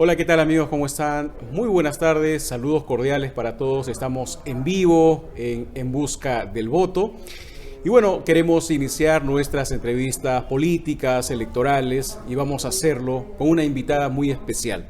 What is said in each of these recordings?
Hola, ¿qué tal amigos? ¿Cómo están? Muy buenas tardes, saludos cordiales para todos. Estamos en vivo en busca del voto. Y bueno, queremos iniciar nuestras entrevistas políticas, electorales, y vamos a hacerlo con una invitada muy especial.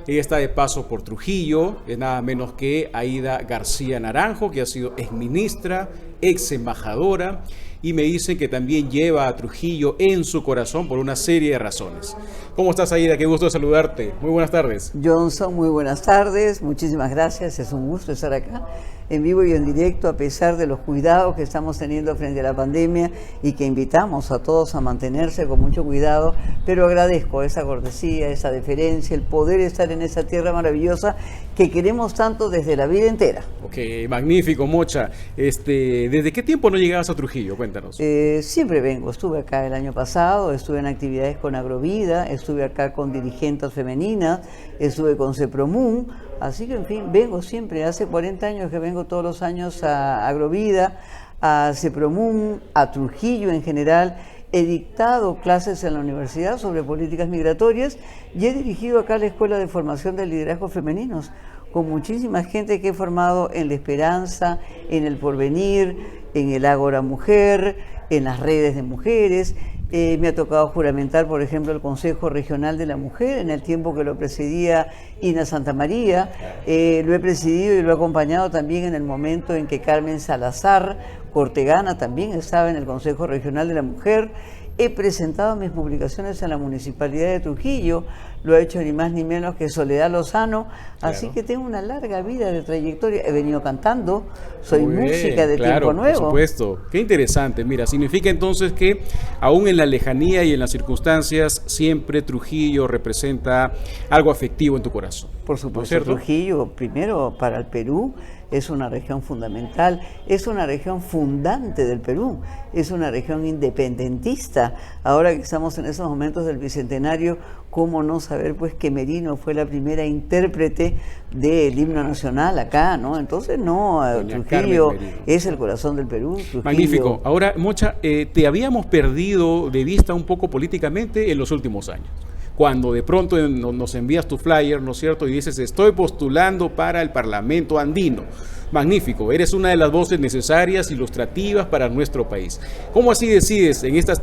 Ella está de paso por Trujillo, es nada menos que Aída García Naranjo, que ha sido exministra, ex embajadora, y me dicen que también lleva a Trujillo en su corazón por una serie de razones. ¿Cómo estás, Aída? Qué gusto saludarte. Muy buenas tardes. Johnson, muy buenas tardes, muchísimas gracias, es un gusto estar acá en vivo y en directo a pesar de los cuidados que estamos teniendo frente a la pandemia y que invitamos a todos a mantenerse con mucho cuidado, pero agradezco esa cortesía, esa deferencia, el poder estar en esa tierra maravillosa que queremos tanto desde la vida entera. Ok, magnífico, Mocha. ¿Desde qué tiempo no llegabas a Trujillo? Cuéntanos. Siempre vengo, estuve acá el año pasado, estuve en actividades con Agrovida, estuve acá con dirigentes femeninas, estuve con CEPROMUN, así que en fin, vengo siempre, hace 40 años que vengo todos los años a Agrovida, a CEPROMUN, a Trujillo en general. He dictado clases en la universidad sobre políticas migratorias y he dirigido acá la Escuela de Formación de Liderazgos Femeninos, con muchísima gente que he formado en La Esperanza, en El Porvenir, en el Ágora Mujer, en las redes de mujeres. Me ha tocado juramentar, por ejemplo, el Consejo Regional de la Mujer en el tiempo que lo presidía Ina Santamaría. Lo he presidido y lo he acompañado también en el momento en que Carmen Salazar Cortegana también estaba en el Consejo Regional de la Mujer. He presentado mis publicaciones en la Municipalidad de Trujillo, lo ha hecho ni más ni menos que Soledad Lozano, así que tengo una larga vida de trayectoria. He venido cantando, soy música de tiempo nuevo. Por supuesto, qué interesante. Mira, significa entonces que aún en la lejanía y en las circunstancias, siempre Trujillo representa algo afectivo en tu corazón. Por supuesto, Trujillo, primero para el Perú, es una región fundamental, es una región fundante del Perú, es una región independentista. Ahora que estamos en esos momentos del Bicentenario, ¿cómo no saber pues que Merino fue la primera intérprete del himno nacional acá, ¿no? Entonces, no, Trujillo es el corazón del Perú. Trujillo. Magnífico. Ahora, Mocha, te habíamos perdido de vista un poco políticamente en los últimos años. Cuando de pronto nos envías tu flyer, ¿no es cierto? Y dices, estoy postulando para el Parlamento andino. Magnífico, eres una de las voces necesarias, ilustrativas para nuestro país. ¿Cómo así decides en estos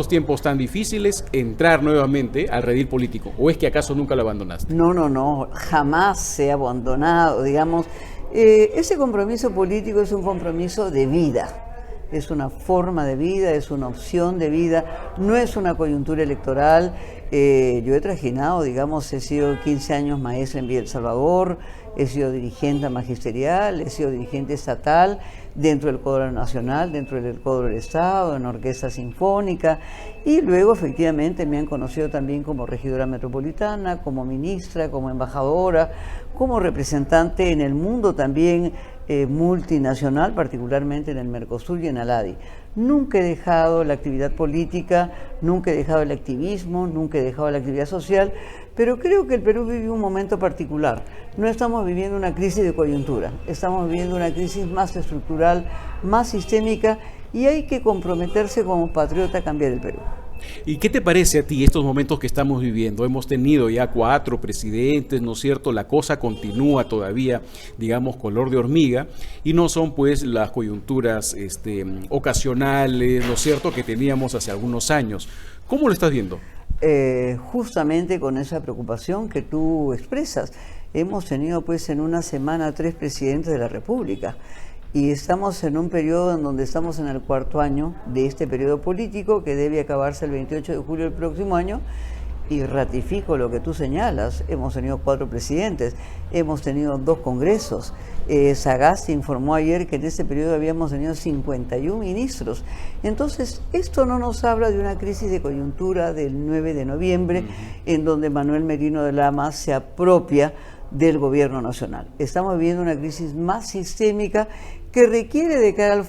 tiempos tan difíciles entrar nuevamente al redil político? ¿O es que acaso nunca lo abandonaste? No, jamás se ha abandonado, digamos. Ese compromiso político es un compromiso de vida. Es una forma de vida, es una opción de vida, no es una coyuntura electoral. Yo he trajinado, digamos, he sido 15 años maestra en Villa El Salvador, he sido dirigente magisterial, he sido dirigente estatal dentro del Código Nacional, dentro del Código del Estado, en orquesta sinfónica, y luego efectivamente me han conocido también como regidora metropolitana, como ministra, como embajadora, como representante en el mundo también multinacional, particularmente en el Mercosur y en Aladi. Nunca he dejado la actividad política, nunca he dejado el activismo, nunca he dejado la actividad social, pero creo que el Perú vive un momento particular. No estamos viviendo una crisis de coyuntura, estamos viviendo una crisis más estructural, más sistémica, y hay que comprometerse como patriota a cambiar el Perú. ¿Y qué te parece a ti estos momentos que estamos viviendo? Hemos tenido ya 4 presidentes, ¿no es cierto? La cosa continúa todavía, digamos, color de hormiga, y no son pues las coyunturas ocasionales, ¿no es cierto?, que teníamos hace algunos años. ¿Cómo lo estás viendo? Justamente con esa preocupación que tú expresas. Hemos tenido pues en una semana 3 presidentes de la República. Y estamos en un periodo en donde estamos en el 4º año de este periodo político que debe acabarse el 28 de julio del próximo año, y ratifico lo que tú señalas. Hemos tenido 4 presidentes, hemos tenido 2 congresos. Sagasti informó ayer que en este periodo habíamos tenido 51 ministros. Entonces, esto no nos habla de una crisis de coyuntura del 9 de noviembre, en donde Manuel Merino de Lama se apropia del gobierno nacional. Estamos viviendo una crisis más sistémica que requiere de cara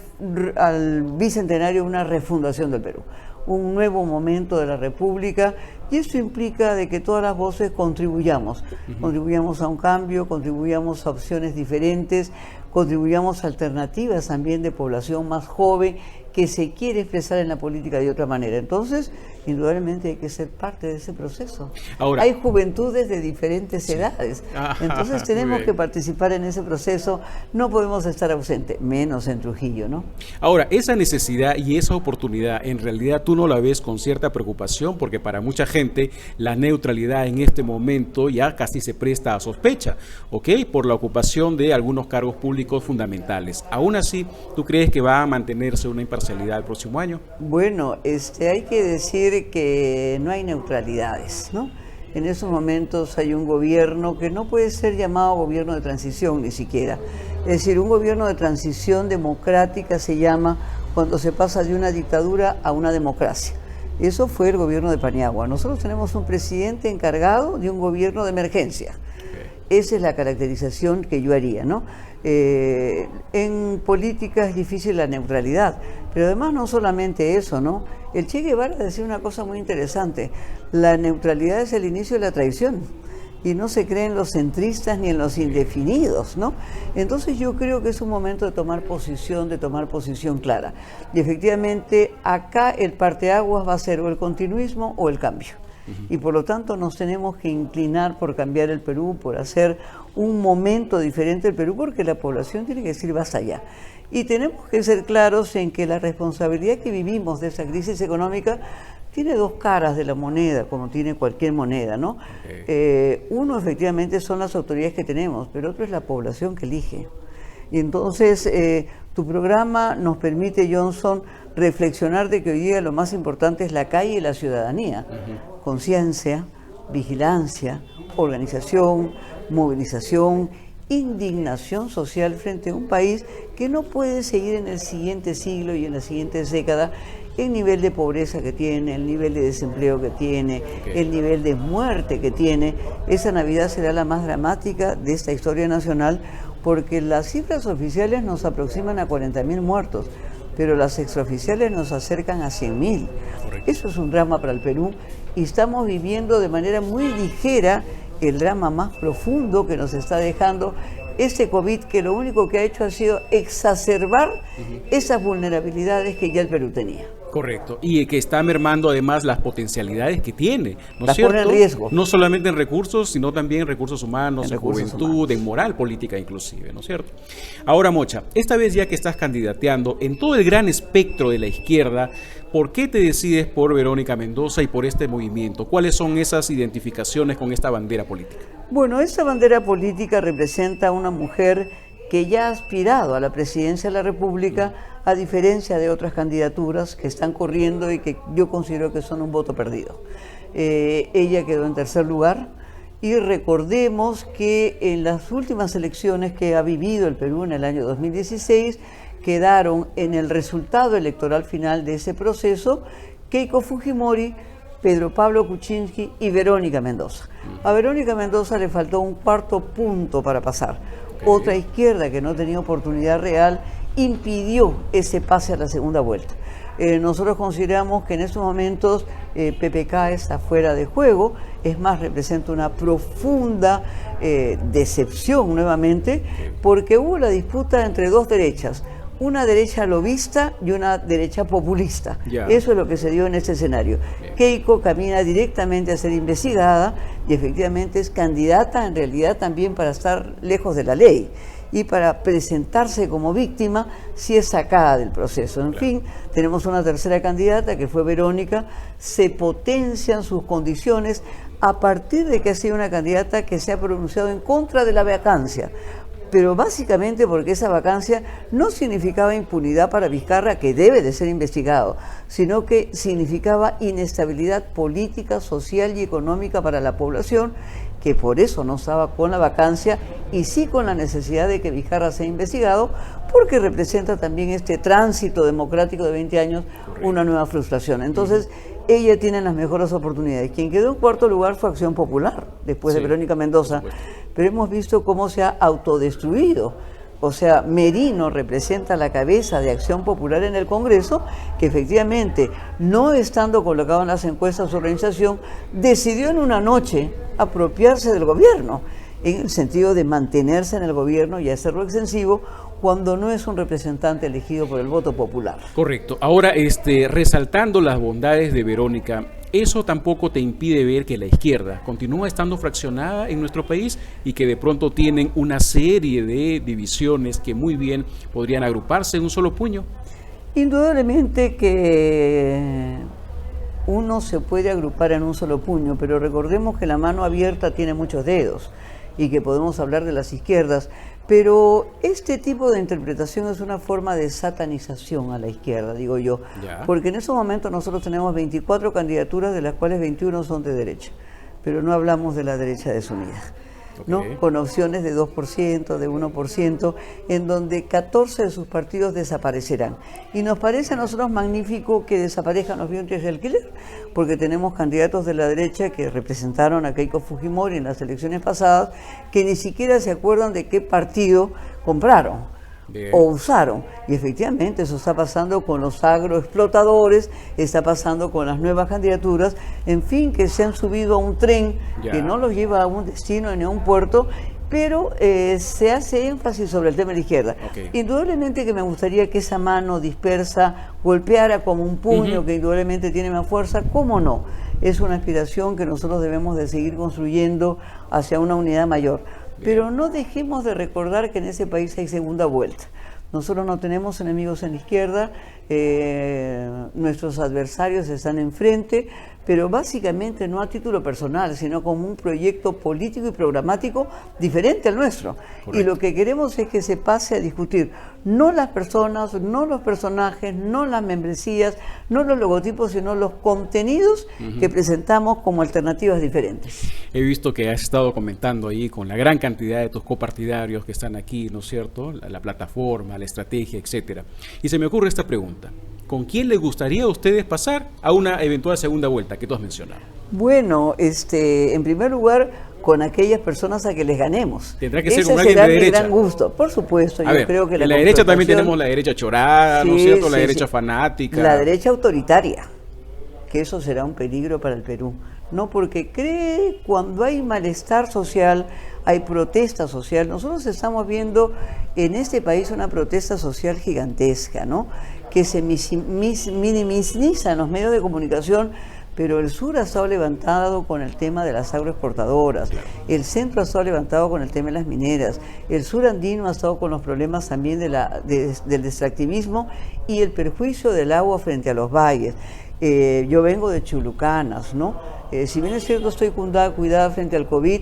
al bicentenario una refundación del Perú, un nuevo momento de la República, y esto implica de que todas las voces contribuyamos a un cambio, contribuyamos a opciones diferentes, contribuyamos a alternativas también de población más joven que se quiere expresar en la política de otra manera. Entonces, indudablemente hay que ser parte de ese proceso. Ahora, hay juventudes de diferentes edades, entonces tenemos que participar en ese proceso, no podemos estar ausentes, menos en Trujillo, ¿no? Ahora, esa necesidad y esa oportunidad, en realidad tú no la ves con cierta preocupación, porque para mucha gente la neutralidad en este momento ya casi se presta a sospecha, ¿ok? Por la ocupación de algunos cargos públicos fundamentales. Aún así, ¿tú crees que va a mantenerse una imparcialidad el próximo año? Bueno, hay que decir que no hay neutralidades, ¿no? En esos momentos hay un gobierno que no puede ser llamado gobierno de transición ni siquiera. Es decir, un gobierno de transición democrática se llama cuando se pasa de una dictadura a una democracia. Eso fue el gobierno de Paniagua. Nosotros tenemos un presidente encargado de un gobierno de emergencia. Esa es la caracterización que yo haría, ¿no? En política es difícil la neutralidad, pero además no solamente eso, ¿no? El Che Guevara decía una cosa muy interesante: la neutralidad es el inicio de la traición, y no se cree en los centristas ni en los indefinidos, ¿no? Entonces yo creo que es un momento de tomar posición clara. Y efectivamente acá el parteaguas va a ser o el continuismo o el cambio. Y por lo tanto nos tenemos que inclinar por cambiar el Perú, por hacer un momento diferente del Perú, porque la población tiene que decir basta ya. Y tenemos que ser claros en que la responsabilidad que vivimos de esa crisis económica tiene dos caras de la moneda, como tiene cualquier moneda, ¿no? Uno efectivamente son las autoridades que tenemos, pero otro es la población que elige. Y entonces tu programa nos permite, Johnson, reflexionar de que hoy día lo más importante es la calle y la ciudadanía. Conciencia, vigilancia, organización, movilización, indignación social frente a un país que no puede seguir en el siguiente siglo y en las siguientes décadas el nivel de pobreza que tiene, el nivel de desempleo que tiene, el nivel de muerte que tiene. Esa Navidad será la más dramática de esta historia nacional, porque las cifras oficiales nos aproximan a 40.000 muertos, pero las extraoficiales nos acercan a 100.000. Eso es un drama para el Perú, y estamos viviendo de manera muy ligera el drama más profundo que nos está dejando este COVID, que lo único que ha hecho ha sido exacerbar esas vulnerabilidades que ya el Perú tenía. Correcto, y que está mermando además las potencialidades que tiene, ¿no es cierto? Las pone en riesgo. No solamente en recursos, sino también en recursos humanos, en juventud, en moral política inclusive, ¿no es cierto? Ahora, Mocha, esta vez ya que estás candidateando en todo el gran espectro de la izquierda, ¿por qué te decides por Verónica Mendoza y por este movimiento? ¿Cuáles son esas identificaciones con esta bandera política? Bueno, esta bandera política representa a una mujer que ya ha aspirado a la presidencia de la República, a diferencia de otras candidaturas que están corriendo y que yo considero que son un voto perdido. Ella quedó en tercer lugar, y recordemos que en las últimas elecciones que ha vivido el Perú en el año 2016, quedaron en el resultado electoral final de ese proceso Keiko Fujimori, Pedro Pablo Kuczynski y Verónica Mendoza. A Verónica Mendoza le faltó un cuarto punto para pasar. Otra izquierda que no tenía oportunidad real impidió ese pase a la segunda vuelta. Nosotros consideramos que en estos momentos PPK está fuera de juego, es más, representa una profunda decepción nuevamente, porque hubo la disputa entre dos derechas, una derecha lobista y una derecha populista. Eso es lo que se dio en este escenario. Keiko camina directamente a ser investigada y efectivamente es candidata en realidad también para estar lejos de la ley y para presentarse como víctima si es sacada del proceso. En fin, tenemos una tercera candidata que fue Verónica. Se potencian sus condiciones a partir de que ha sido una candidata que se ha pronunciado en contra de la vacancia, pero básicamente porque esa vacancia no significaba impunidad para Vizcarra, que debe de ser investigado, sino que significaba inestabilidad política, social y económica para la población, que por eso no estaba con la vacancia y sí con la necesidad de que Vizcarra sea investigado, porque representa también este tránsito democrático de 20 años, una nueva frustración. Entonces, ella tiene las mejores oportunidades. Quien quedó en cuarto lugar fue Acción Popular, después de Verónica Mendoza, pero hemos visto cómo se ha autodestruido. O sea, Merino representa la cabeza de Acción Popular en el Congreso, que efectivamente, no estando colocado en las encuestas de su organización, decidió en una noche apropiarse del gobierno, en el sentido de mantenerse en el gobierno y hacerlo extensivo, cuando no es un representante elegido por el voto popular. Correcto. Ahora, resaltando las bondades de Verónica, ¿eso tampoco te impide ver que la izquierda continúa estando fraccionada en nuestro país y que de pronto tienen una serie de divisiones que muy bien podrían agruparse en un solo puño? Indudablemente que uno se puede agrupar en un solo puño, pero recordemos que la mano abierta tiene muchos dedos y que podemos hablar de las izquierdas, pero este tipo de interpretación es una forma de satanización a la izquierda, digo yo, porque en esos momentos nosotros tenemos 24 candidaturas, de las cuales 21 son de derecha, pero no hablamos de la derecha desunida, ¿no? Con opciones de 2%, de 1%, en donde 14 de sus partidos desaparecerán. Y nos parece a nosotros magnífico que desaparezcan los vientres de alquiler, porque tenemos candidatos de la derecha que representaron a Keiko Fujimori en las elecciones pasadas, que ni siquiera se acuerdan de qué partido compraron. Bien. O usaron, y efectivamente eso está pasando con los agroexplotadores, está pasando con las nuevas candidaturas, en fin, que se han subido a un tren que no los lleva a un destino ni a un puerto, pero se hace énfasis sobre el tema de la izquierda. Indudablemente que me gustaría que esa mano dispersa golpeara como un puño que indudablemente tiene más fuerza, ¿cómo no? Es una aspiración que nosotros debemos de seguir construyendo hacia una unidad mayor. Pero no dejemos de recordar que en ese país hay segunda vuelta. Nosotros no tenemos enemigos en la izquierda, nuestros adversarios están enfrente, pero básicamente no a título personal, sino como un proyecto político y programático diferente al nuestro. Correcto. Y lo que queremos es que se pase a discutir no las personas, no los personajes, no las membresías, no los logotipos, sino los contenidos que presentamos como alternativas diferentes. He visto que has estado comentando ahí con la gran cantidad de tus copartidarios que están aquí, ¿no es cierto? La plataforma, la estrategia, etcétera. Y se me ocurre esta pregunta. ¿Con quién les gustaría a ustedes pasar a una eventual segunda vuelta que tú has mencionado? Bueno, en primer lugar, con aquellas personas a que les ganemos. Tendrá que ser con alguien de derecha. Mi gran gusto, por supuesto. Yo creo que en la derecha también tenemos la derecha chorada, ¿no es cierto? La derecha fanática. La derecha autoritaria, que eso será un peligro para el Perú. No, porque cree cuando hay malestar social, hay protesta social. Nosotros estamos viendo en este país una protesta social gigantesca, ¿no? Que se minimiza en los medios de comunicación, pero el sur ha estado levantado con el tema de las agroexportadoras, el centro ha estado levantado con el tema de las mineras, el sur andino ha estado con los problemas también del extractivismo y el perjuicio del agua frente a los valles. Yo vengo de Chulucanas, ¿no? Si bien es cierto estoy cuidada frente al COVID,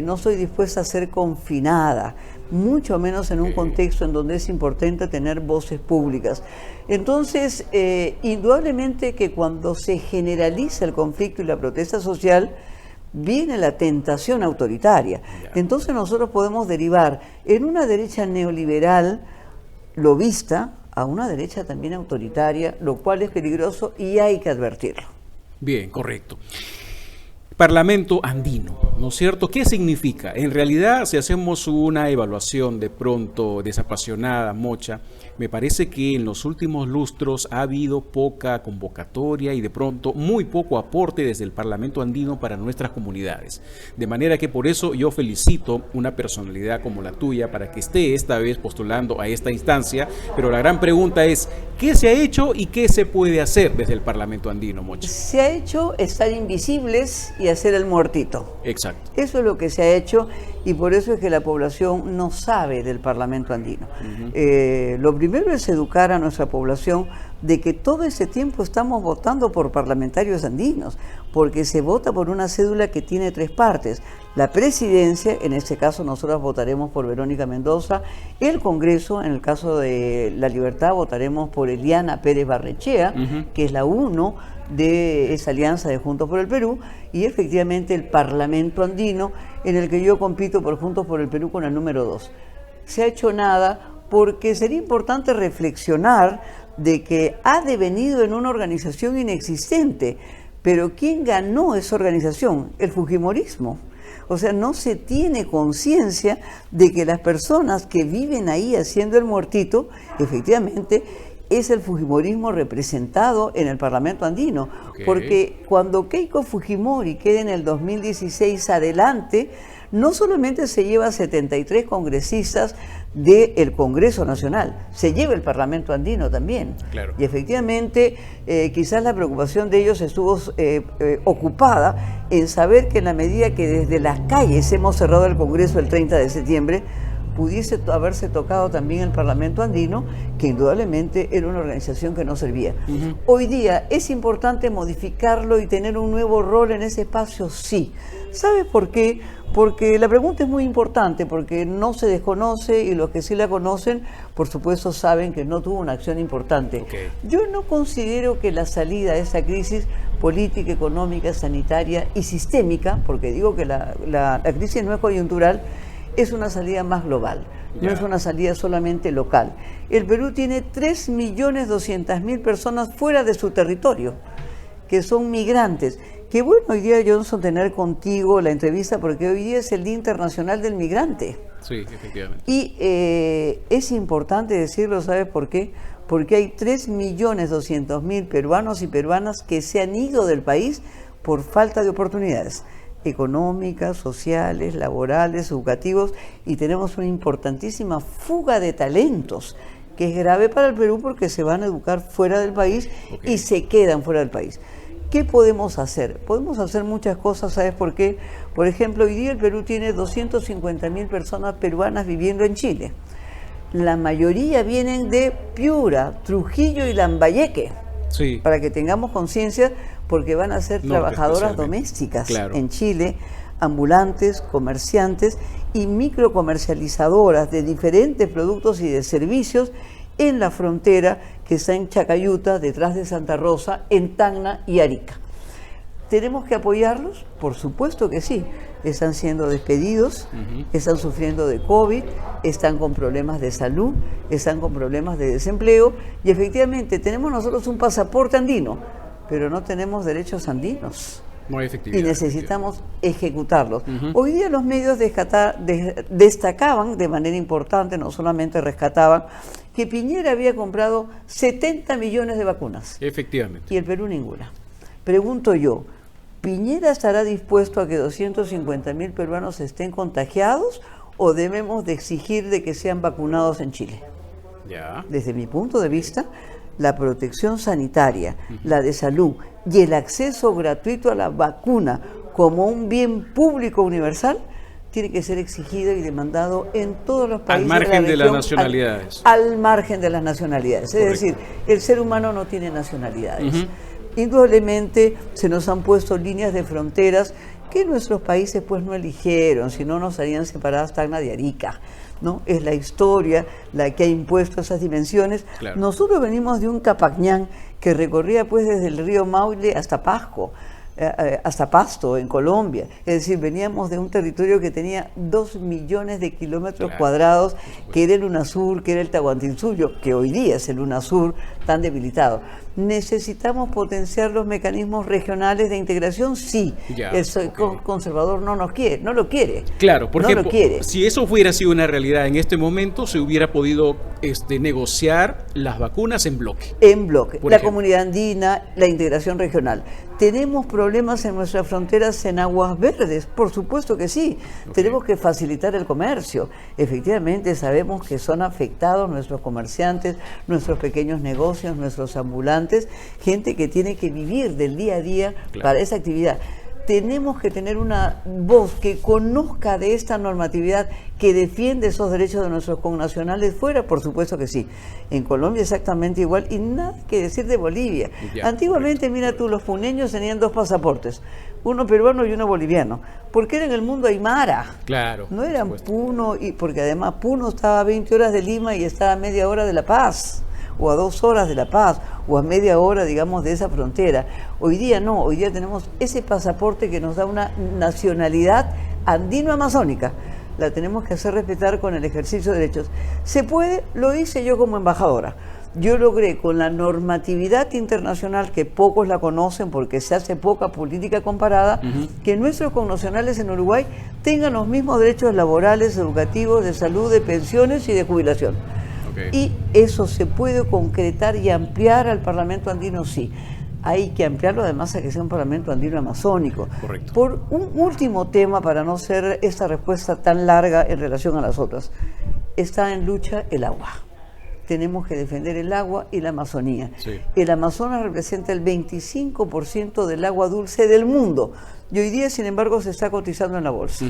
no estoy dispuesta a ser confinada, mucho menos en un contexto en donde es importante tener voces públicas. Entonces, indudablemente que cuando se generaliza el conflicto y la protesta social, viene la tentación autoritaria. Entonces nosotros podemos derivar en una derecha neoliberal lobista a una derecha también autoritaria, lo cual es peligroso y hay que advertirlo. Bien, correcto. Parlamento andino, ¿no es cierto? ¿Qué significa? En realidad, si hacemos una evaluación de pronto desapasionada, mocha, me parece que en los últimos lustros ha habido poca convocatoria y de pronto muy poco aporte desde el Parlamento andino para nuestras comunidades. De manera que por eso yo felicito una personalidad como la tuya para que esté esta vez postulando a esta instancia, pero la gran pregunta es, ¿qué se ha hecho y qué se puede hacer desde el Parlamento andino, mocha? Se ha hecho estar invisibles y hacer el muertito. Exacto. Eso es lo que se ha hecho y por eso es que la población no sabe del Parlamento andino. Lo primero es educar a nuestra población de que todo ese tiempo estamos votando por parlamentarios andinos, porque se vota por una cédula que tiene 3 partes. La presidencia, en este caso nosotros votaremos por Verónica Mendoza, el Congreso, en el caso de La Libertad, votaremos por Eliana Pérez Barrechea, que es la 1 de esa alianza de Juntos por el Perú, y efectivamente el Parlamento andino, en el que yo compito por Juntos por el Perú con el número 2. Se ha hecho nada porque sería importante reflexionar de que ha devenido en una organización inexistente, pero ¿quién ganó esa organización? El fujimorismo. O sea, no se tiene conciencia de que las personas que viven ahí haciendo el muertito, efectivamente, es el fujimorismo representado en el Parlamento andino, porque cuando Keiko Fujimori queda en el 2016 adelante, no solamente se lleva 73 congresistas del Congreso Nacional, se lleva el Parlamento andino también. Claro. Y efectivamente, quizás la preocupación de ellos estuvo ocupada en saber que en la medida que desde las calles hemos cerrado el Congreso el 30 de septiembre, pudiese haberse tocado también el Parlamento andino, que indudablemente era una organización que no servía. Hoy día, ¿es importante modificarlo y tener un nuevo rol en ese espacio? Sí. ¿Sabes por qué? Porque la pregunta es muy importante, porque no se desconoce y los que sí la conocen, por supuesto, saben que no tuvo una acción importante. Yo no considero que la salida de esa crisis política, económica, sanitaria y sistémica, porque digo que la crisis no es coyuntural, es una salida más global, no es una salida solamente local. El Perú tiene 3.200.000 personas fuera de su territorio, que son migrantes. Qué bueno hoy día, Johnson, tener contigo la entrevista, porque hoy día es el Día Internacional del Migrante. Sí, efectivamente. Y es importante decirlo, ¿sabes por qué? Porque hay 3.200.000 peruanos y peruanas que se han ido del país por falta de oportunidades económicas, sociales, laborales, educativos, y tenemos una importantísima fuga de talentos, que es grave para el Perú porque se van a educar fuera del país y se quedan fuera del país. ¿Qué podemos hacer? Podemos hacer muchas cosas, ¿sabes por qué? Por ejemplo, hoy día el Perú tiene 250.000 personas peruanas viviendo en Chile. La mayoría vienen de Piura, Trujillo y Lambayeque, para que tengamos conciencia, porque van a ser trabajadoras domésticas en Chile, ambulantes, comerciantes y microcomercializadoras de diferentes productos y de servicios en la frontera que está en Chacayuta, detrás de Santa Rosa, en Tacna y Arica. ¿Tenemos que apoyarlos? Por supuesto que sí. Están siendo despedidos, están sufriendo de COVID, están con problemas de salud, están con problemas de desempleo, y efectivamente tenemos nosotros un pasaporte andino, pero no tenemos derechos andinos. No hay efectividad. Y necesitamos ejecutarlos. Hoy día los medios destacaban de manera importante, no solamente rescataban, que Piñera había comprado 70 millones de vacunas. Efectivamente. Y el Perú ninguna. Pregunto yo, ¿Piñera estará dispuesto a que 250.000 peruanos estén contagiados o debemos de exigir de que sean vacunados en Chile? Desde mi punto de vista, la protección sanitaria, la de salud y el acceso gratuito a la vacuna como un bien público universal tiene que ser exigido y demandado en todos los países. Al margen de las nacionalidades. Al margen de las nacionalidades. Correcto. Es decir, el ser humano no tiene nacionalidades. Indudablemente se nos han puesto líneas de fronteras que nuestros países pues no eligieron, si no nos harían separadas Tacna de Arica, ¿no? Es la historia la que ha impuesto esas dimensiones. Nosotros venimos de un Capacñán que recorría pues desde el río Maule hasta Pasco, hasta Pasto, en Colombia. Es decir, veníamos de un territorio que tenía 2 millones de kilómetros cuadrados, que era el UNASUR, que era el Tahuantinsuyo, que hoy día es el UNASUR tan debilitado. ¿Necesitamos potenciar los mecanismos regionales de integración? Sí. El conservador no lo quiere. Claro, porque no lo quiere. Si eso hubiera sido una realidad en este momento, se hubiera podido negociar las vacunas en bloque. En bloque. La comunidad andina, la integración regional. ¿Tenemos problemas en nuestras fronteras en aguas verdes? Por supuesto que sí. Tenemos que facilitar el comercio. Efectivamente, sabemos que son afectados nuestros comerciantes, nuestros pequeños negocios, nuestros ambulantes, gente que tiene que vivir del día a día para esa actividad. Tenemos que tener una voz que conozca de esta normatividad, que defiende esos derechos de nuestros connacionales fuera, por supuesto que sí. En Colombia exactamente igual, y nada que decir de Bolivia. Antiguamente, mira tú, los puneños tenían 2 pasaportes, uno peruano y uno boliviano, porque era en el mundo aymara. No eran Puno, porque además Puno estaba a 20 horas de Lima y estaba a media hora de La Paz, o a 2 horas de La Paz, o a media hora, digamos, de esa frontera. Hoy día no, hoy día tenemos ese pasaporte que nos da una nacionalidad andino-amazónica. La tenemos que hacer respetar con el ejercicio de derechos. ¿Se puede? Lo hice yo como embajadora. Yo logré con la normatividad internacional, que pocos la conocen porque se hace poca política comparada, que nuestros connacionales en Uruguay tengan los mismos derechos laborales, educativos, de salud, de pensiones y de jubilación. Okay. Y eso se puede concretar y ampliar al Parlamento andino, sí. Hay que ampliarlo además a que sea un Parlamento andino amazónico. Correcto. Por un último tema, para no ser esta respuesta tan larga en relación a las otras, está en lucha el agua. Tenemos que defender el agua y la Amazonía. Sí. El Amazonas representa el 25% del agua dulce del mundo. Y hoy día, sin embargo, se está cotizando en la bolsa.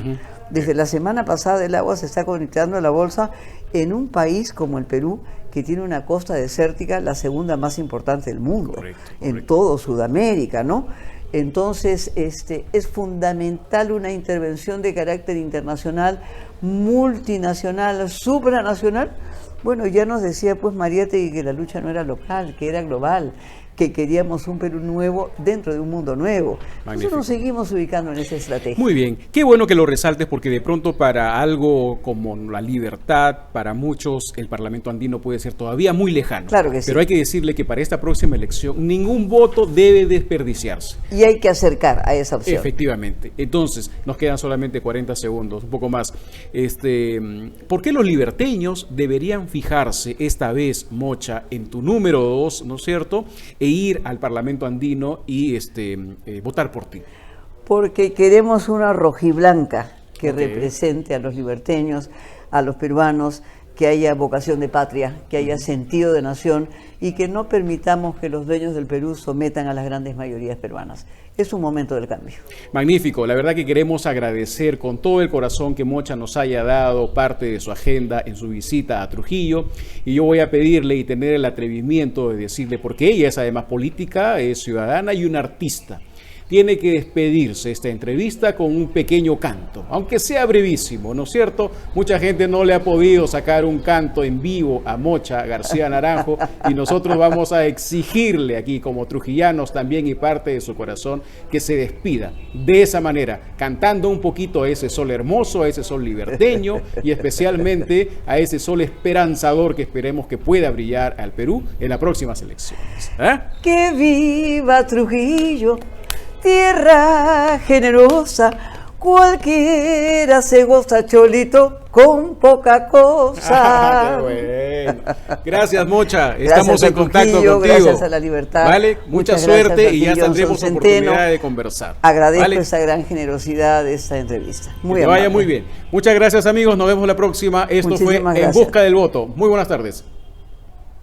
Desde la semana pasada el agua se está cotizando en la bolsa en un país como el Perú, que tiene una costa desértica, la segunda más importante del mundo, correcto. en todo Sudamérica, ¿no? Entonces, es fundamental una intervención de carácter internacional, multinacional, supranacional. Bueno, ya nos decía pues Mariátegui que la lucha no era local, que era global, que queríamos un Perú nuevo dentro de un mundo nuevo. Nosotros nos seguimos ubicando en esa estrategia. Muy bien, qué bueno que lo resaltes, porque de pronto para algo como la libertad, para muchos el Parlamento andino puede ser todavía muy lejano. Claro que sí. Pero hay que decirle que para esta próxima elección ningún voto debe desperdiciarse. Y hay que acercar a esa opción. Efectivamente. Entonces, nos quedan solamente 40 segundos, un poco más. ¿Por qué los liberteños deberían fijarse esta vez, Mocha, en tu número 2, ¿no es cierto?, e ir al Parlamento andino y votar por ti? Porque queremos una rojiblanca que Ok. represente a los liberteños, a los peruanos, que haya vocación de patria, que haya sentido de nación y que no permitamos que los dueños del Perú sometan a las grandes mayorías peruanas. Es un momento del cambio. Magnífico, la verdad que queremos agradecer con todo el corazón que Mocha nos haya dado parte de su agenda en su visita a Trujillo, y yo voy a pedirle y tener el atrevimiento de decirle, porque ella es además política, es ciudadana y una artista. Tiene que despedirse esta entrevista con un pequeño canto, aunque sea brevísimo, ¿no es cierto? Mucha gente no le ha podido sacar un canto en vivo a Mocha García Naranjo, y nosotros vamos a exigirle aquí, como trujillanos también y parte de su corazón, que se despida de esa manera, cantando un poquito a ese sol hermoso, a ese sol liberteño y especialmente a ese sol esperanzador que esperemos que pueda brillar al Perú en las próximas elecciones. ¡Que viva Trujillo! Tierra generosa, cualquiera se goza, cholito, con poca cosa. ¡Qué bueno! Gracias, Mocha. Gracias Estamos a en contacto Trujillo, contigo. Gracias a la libertad. Vale, mucha Muchas suerte gracias a y ti, ya Johnson tendremos Centeno. oportunidad de conversar. Agradezco ¿Vale? esa gran generosidad de esta entrevista. Muy Que te vaya amable. muy bien. Muchas gracias, amigos. Nos vemos la próxima. Esto fue Muchísimas En gracias. Busca del Voto. Muy buenas tardes.